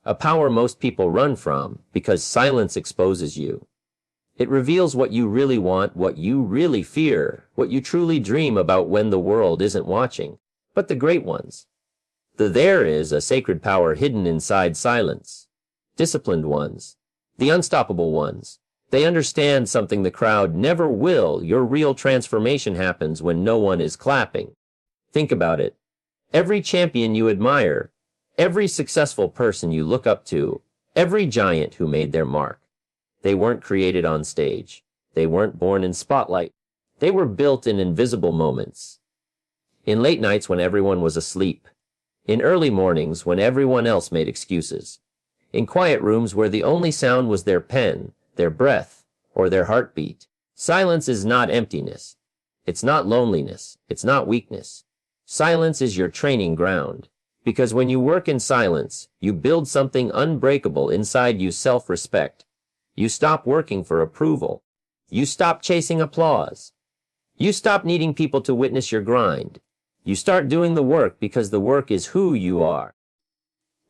a power most people run from because silence exposes you. It reveals what you really want, what you really fear, what you truly dream about when the world isn't watching. But the great ones. There is a sacred power hidden inside silence. Disciplined ones. The unstoppable ones. They understand something the crowd never will. Your real transformation happens when no one is clapping. Think about it. Every champion you admire, every successful person you look up to, every giant who made their mark. They weren't created on stage. They weren't born in spotlight. They were built in invisible moments. In late nights when everyone was asleep. In early mornings when everyone else made excuses. In quiet rooms where the only sound was their pen, their breath, or their heartbeat. Silence is not emptiness. It's not loneliness. It's not weakness. Silence is your training ground. Because when you work in silence, you build something unbreakable inside you, self-respect. You stop working for approval. You stop chasing applause. You stop needing people to witness your grind. You start doing the work because the work is who you are.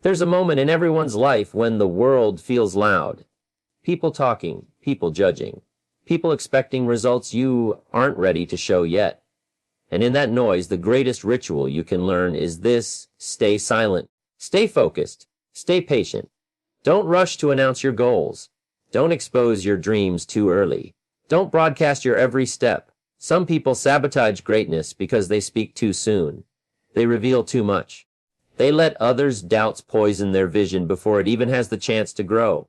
There's a moment in everyone's life when the world feels loud. People talking, people judging, people expecting results you aren't ready to show yet. And in that noise, the greatest ritual you can learn is this: stay silent, stay focused, stay patient. Don't rush to announce your goals. Don't expose your dreams too early. Don't broadcast your every step. Some people sabotage greatness because they speak too soon. They reveal too much. They let others' doubts poison their vision before it even has the chance to grow.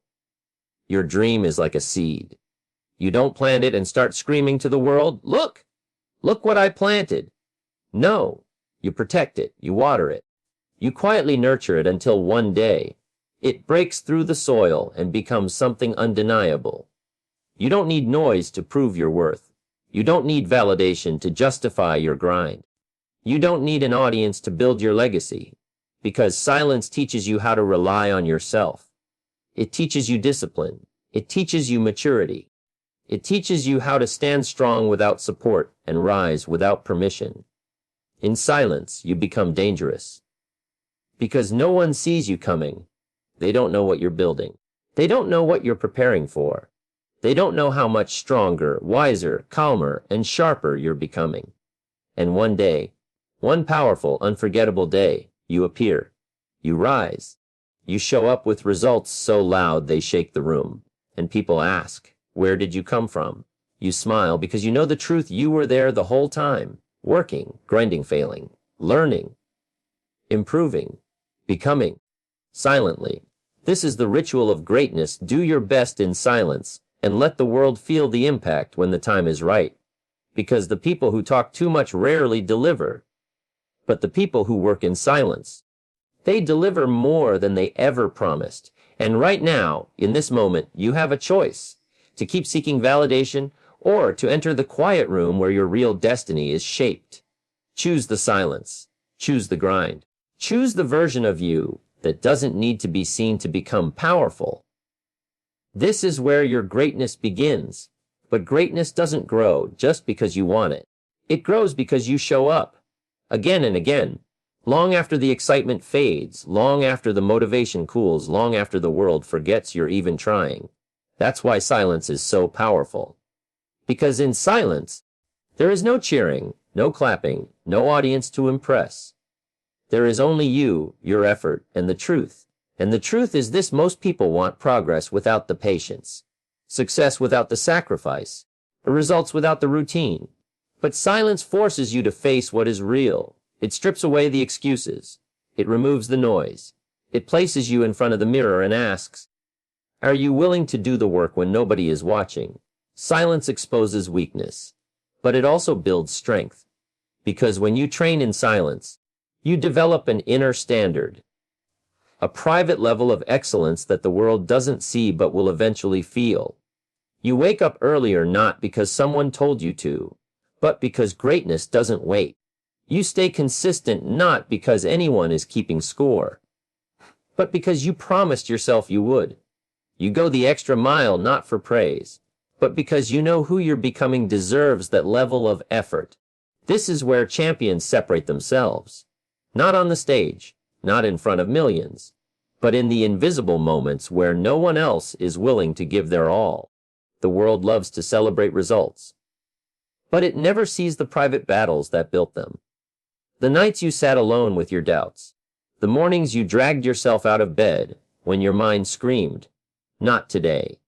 Your dream is like a seed. You don't plant it and start screaming to the world, "Look! Look what I planted." No, you protect it, you water it. You quietly nurture it until one day it breaks through the soil and becomes something undeniable. You don't need noise to prove your worth. You don't need validation to justify your grind. You don't need an audience to build your legacy, because silence teaches you how to rely on yourself. It teaches you discipline. It teaches you maturity. It teaches you how to stand strong without support and rise without permission. In silence, you become dangerous. Because no one sees you coming. They don't know what you're building. They don't know what you're preparing for. They don't know how much stronger, wiser, calmer, and sharper you're becoming. And one day, one powerful, unforgettable day, you appear. You rise. You show up with results so loud they shake the room. And people ask, "Where did you come from?" You smile because you know the truth. You were there the whole time, working, grinding, failing, learning, improving, becoming, silently. This is the ritual of greatness. Do your best in silence and let the world feel the impact when the time is right. Because the people who talk too much rarely deliver. But the people who work in silence, they deliver more than they ever promised. And right now, in this moment, you have a choice: to keep seeking validation or to enter the quiet room where your real destiny is shaped. Choose the silence. Choose the grind. Choose the version of you that doesn't need to be seen to become powerful. This is where your greatness begins. But greatness doesn't grow just because you want it. It grows because you show up. Again and again. Long after the excitement fades, long after the motivation cools, long after the world forgets you're even trying. That's why silence is so powerful. Because in silence, there is no cheering, no clapping, no audience to impress. There is only you, your effort, and the truth. And the truth is this: most people want progress without the patience, success without the sacrifice, results without the routine. But silence forces you to face what is real. It strips away the excuses. It removes the noise. It places you in front of the mirror and asks, are you willing to do the work when nobody is watching? Silence exposes weakness, but it also builds strength. Because when you train in silence, you develop an inner standard, a private level of excellence that the world doesn't see but will eventually feel. You wake up earlier not because someone told you to, but because greatness doesn't wait. You stay consistent not because anyone is keeping score, but because you promised yourself you would. You go the extra mile not for praise, but because you know who you're becoming deserves that level of effort. This is where champions separate themselves. Not on the stage, not in front of millions, but in the invisible moments where no one else is willing to give their all. The world loves to celebrate results, but it never sees the private battles that built them. The nights you sat alone with your doubts, the mornings you dragged yourself out of bed when your mind screamed, "Not today."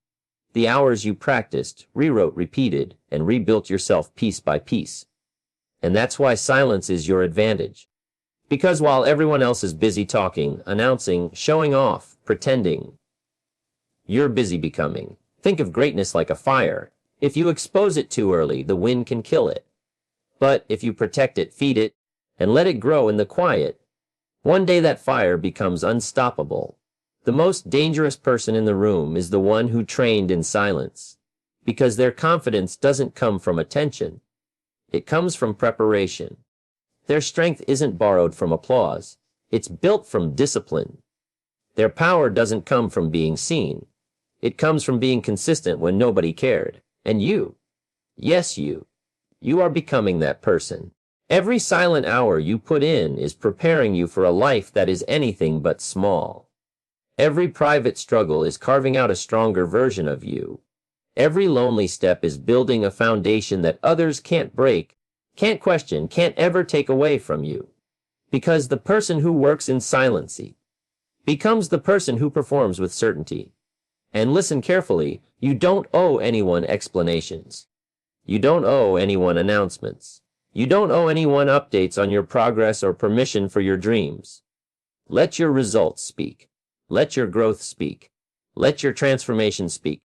The hours you practiced, rewrote, repeated, and rebuilt yourself piece by piece. And that's why silence is your advantage. Because while everyone else is busy talking, announcing, showing off, pretending, you're busy becoming. Think of greatness like a fire. If you expose it too early, the wind can kill it. But if you protect it, feed it, and let it grow in the quiet, one day that fire becomes unstoppable. The most dangerous person in the room is the one who trained in silence, because their confidence doesn't come from attention. It comes from preparation. Their strength isn't borrowed from applause. It's built from discipline. Their power doesn't come from being seen. It comes from being consistent when nobody cared. And you, yes, you are becoming that person. Every silent hour you put in is preparing you for a life that is anything but small. Every private struggle is carving out a stronger version of you. Every lonely step is building a foundation that others can't break, can't question, can't ever take away from you. Because the person who works in silence becomes the person who performs with certainty. And listen carefully, you don't owe anyone explanations. You don't owe anyone announcements. You don't owe anyone updates on your progress or permission for your dreams. Let your results speak. Let your growth speak. Let your transformation speak.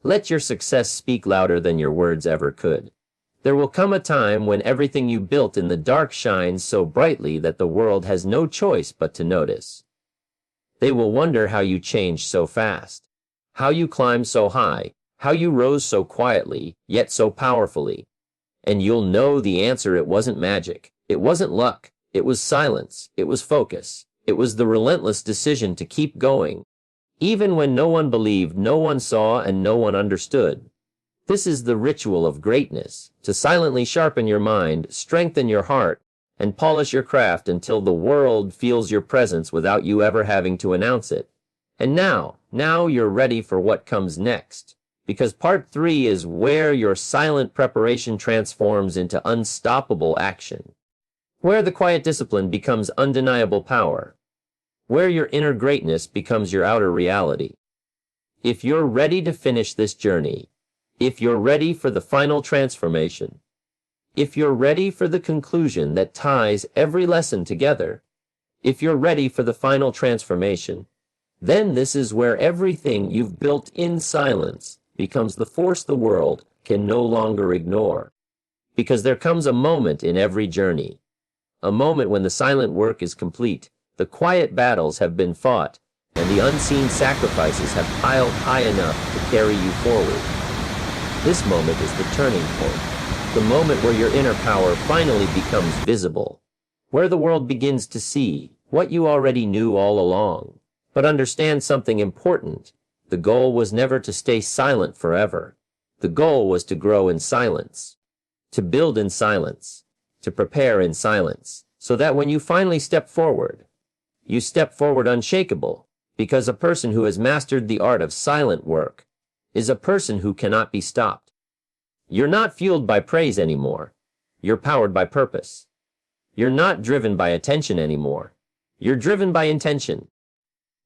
Let your success speak louder than your words ever could. There will come a time when everything you built in the dark shines so brightly that the world has no choice but to notice. They will wonder how you changed so fast, how you climbed so high, how you rose so quietly, yet so powerfully. And you'll know the answer. It wasn't magic. It wasn't luck. It was silence. It was focus. It was the relentless decision to keep going, even when no one believed, no one saw, and no one understood. This is the ritual of greatness, to silently sharpen your mind, strengthen your heart, and polish your craft until the world feels your presence without you ever having to announce it. And now you're ready for what comes next, because part 3 is where your silent preparation transforms into unstoppable action, where the quiet discipline becomes undeniable power, where your inner greatness becomes your outer reality. If you're ready to finish this journey, if you're ready for the final transformation, if you're ready for the conclusion that ties every lesson together, if you're ready for the final transformation, then this is where everything you've built in silence becomes the force the world can no longer ignore. Because there comes a moment in every journey, a moment when the silent work is complete, the quiet battles have been fought, and the unseen sacrifices have piled high enough to carry you forward. This moment is the turning point. The moment where your inner power finally becomes visible, where the world begins to see what you already knew all along. But understand something important. The goal was never to stay silent forever. The goal was to grow in silence, to build in silence, to prepare in silence, so that when you finally step forward, you step forward unshakable, because a person who has mastered the art of silent work is a person who cannot be stopped. You're not fueled by praise anymore. You're powered by purpose. You're not driven by attention anymore. You're driven by intention.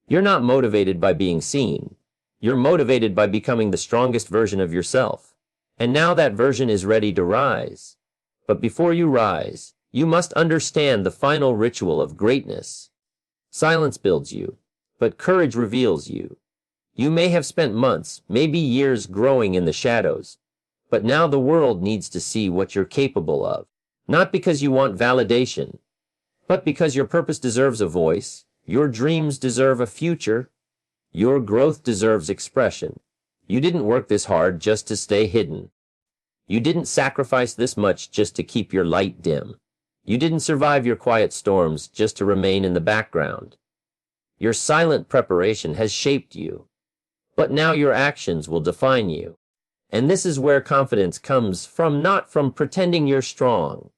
You're not motivated by being seen. You're motivated by becoming the strongest version of yourself. And now that version is ready to rise. But before you rise, you must understand the final ritual of greatness. Silence builds you, but courage reveals you. You may have spent months, maybe years growing in the shadows, but now the world needs to see what you're capable of. Not because you want validation, but because your purpose deserves a voice, your dreams deserve a future, your growth deserves expression. You didn't work this hard just to stay hidden. You didn't sacrifice this much just to keep your light dim. You didn't survive your quiet storms just to remain in the background. Your silent preparation has shaped you, but now your actions will define you. And this is where confidence comes from, not from pretending you're strong,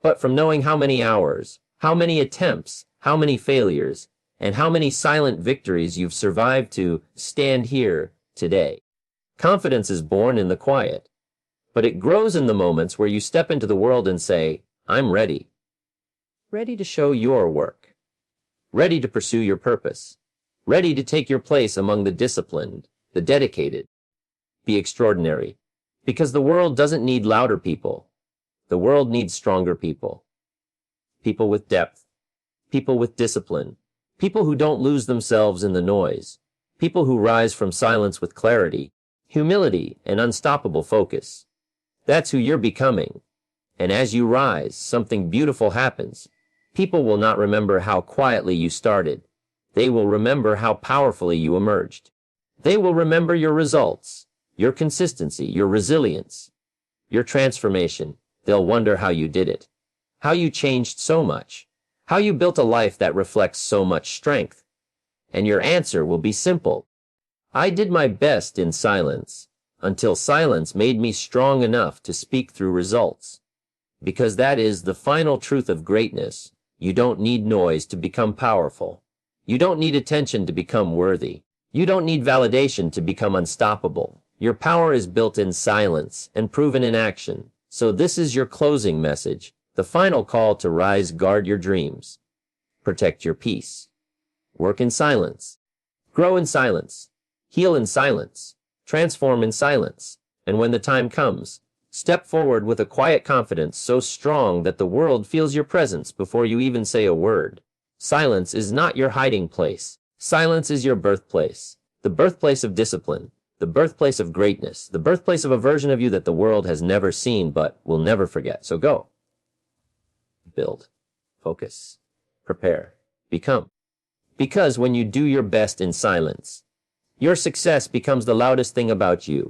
but from knowing how many hours, how many attempts, how many failures, and how many silent victories you've survived to stand here today. Confidence is born in the quiet, but it grows in the moments where you step into the world and say, I'm ready. Ready to show your work. Ready to pursue your purpose. Ready to take your place among the disciplined, the dedicated. Be extraordinary, because the world doesn't need louder people. The world needs stronger people. People with depth. People with discipline. People who don't lose themselves in the noise. People who rise from silence with clarity, humility, and unstoppable focus. That's who you're becoming. And as you rise, something beautiful happens. People will not remember how quietly you started. They will remember how powerfully you emerged. They will remember your results, your consistency, your resilience, your transformation. They'll wonder how you did it, how you changed so much, how you built a life that reflects so much strength. And your answer will be simple. I did my best in silence, until silence made me strong enough to speak through results. Because that is the final truth of greatness. You don't need noise to become powerful. You don't need attention to become worthy. You don't need validation to become unstoppable. Your power is built in silence and proven in action. So this is your closing message, the final call to rise, guard your dreams. Protect your peace. Work in silence. Grow in silence. Heal in silence. Transform in silence. And when the time comes, step forward with a quiet confidence so strong that the world feels your presence before you even say a word. Silence is not your hiding place. Silence is your birthplace. The birthplace of discipline. The birthplace of greatness. The birthplace of a version of you that the world has never seen but will never forget. So go. Build. Focus. Prepare. Become. Because when you do your best in silence, your success becomes the loudest thing about you.